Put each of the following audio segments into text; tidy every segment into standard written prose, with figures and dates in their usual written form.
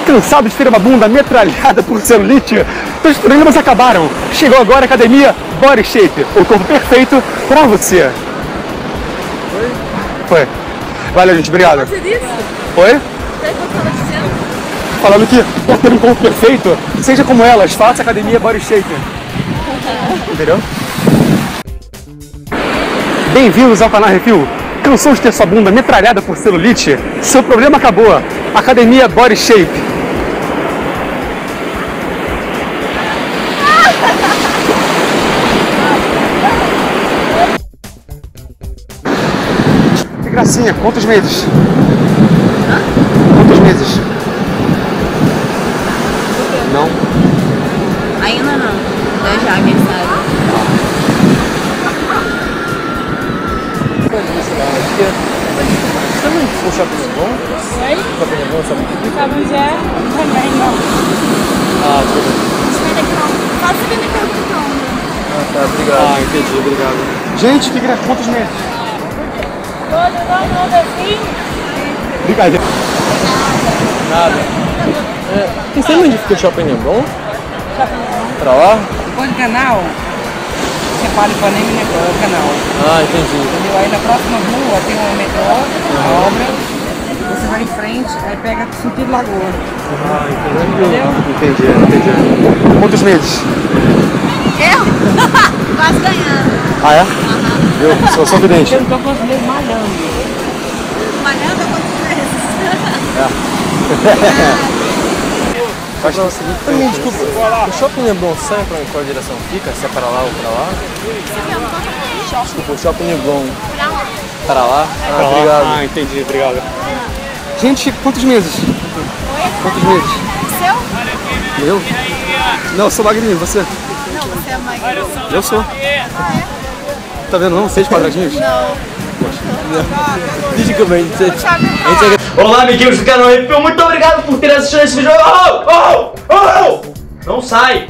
Cansado de ter uma bunda metralhada por celulite? Os problemas acabaram. Chegou agora a academia Body Shape, o corpo perfeito pra você. Foi? Valeu, gente. Obrigado. Você disse? Oi? Você estava dizendo? Falando que quer ter um corpo perfeito, seja como elas, faça academia Body Shape. Entendeu? Bem-vindos ao canal Refil. Cansou de ter sua bunda metralhada por celulite? Seu problema acabou. Academia Body Shape. Que gracinha. Quantos meses? Quantos meses? Não? Ainda não. Já, quem sabe. Você não foi shopping bom? Oi? Shopping bom, shopping bom? Sabe já? Também não. Ah, tudo bem. Só se vender perguntando. Ah, tá, obrigado. Ah, entendi, obrigado. Gente, que graça, quantos meses? Todo assim? Brincadeira. Nada. Você lembra onde fica o shopping bom? Pra lá? Depois do canal, você fala Ipanema e o canal. Ah, entendi. Entendeu? Aí na próxima rua tem um metrô, a obra, você vai em frente, aí pega sentido Lagoa. Ah, entendi. Entendeu? Entendi. Quantos meses? Eu? Quase ganhando. Ah, é? Eu sou vidente. Eu não tô conseguindo malhando. Malhando há quantos meses? Acho que é o seguinte, também, desculpa, o shopping Leblon sai pra qual direção fica? Se é para lá ou para lá? Desculpa, o shopping Leblon para lá? Ah, obrigado. Ah, entendi, obrigado. Gente, quantos meses? Quantos meses? Seu? Eu? Não, eu sou magrinho, você? Não, você é magro. Eu sou. Tá vendo não? 6 quadradinhos? Não. Fisicamente. Olá, amiguinhos do canal Refil, muito obrigado por ter assistido esse vídeo. Não sai!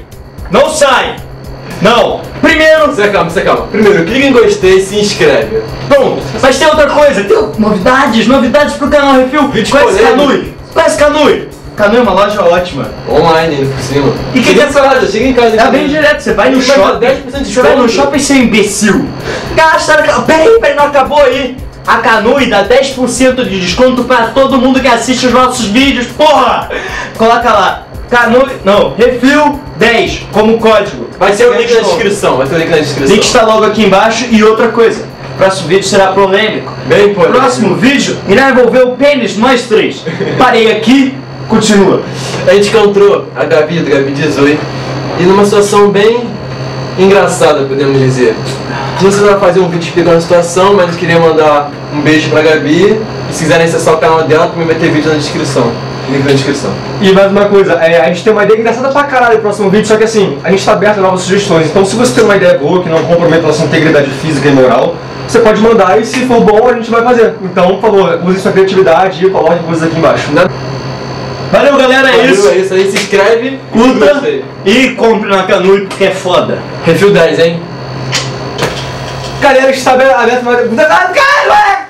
Não sai! Não! Primeiro... Você calma. Primeiro, clica em gostei e se inscreve. Pronto, mas tem outra coisa, tem novidades pro canal Refil. Conhece Canui? Conhece Canui? Canui é uma loja ótima. Online, por cima. E que chega em casa. É bem direto, você vai no shopping, 10% de você vai no desconto. shopping, seu imbecil. Gasta, peraí, não acabou aí. A Canui dá 10% de desconto pra todo mundo que assiste os nossos vídeos, porra! Coloca lá, Canui, não, Refil 10 como código. Vai ter o link na desconto. descrição. O link está logo aqui embaixo. E outra coisa, próximo vídeo será polêmico. Bem polêmico. Próximo vídeo irá envolver o pênis de nós três. Parei aqui, continua. A gente encontrou a Gabi, do Gabi 18, e numa situação bem engraçada, podemos dizer. Não sei se vai fazer um vídeo explicando a situação, mas eu queria mandar um beijo pra Gabi. E se quiserem acessar o canal dela, também vai ter vídeo na descrição. Link na descrição. E mais uma coisa, a gente tem uma ideia engraçada pra caralho no próximo vídeo, só que assim, a gente tá aberto a novas sugestões. Então se você tem uma ideia boa, que não comprometa a sua integridade física e moral, você pode mandar e se for bom a gente vai fazer. Então, por favor, use sua criatividade e coloque coisas aqui embaixo. Valeu, galera, é isso. É isso aí, se inscreve, Curta e compre na Canui porque é foda. Refil 10, hein? Galera, está aberto. Caralho!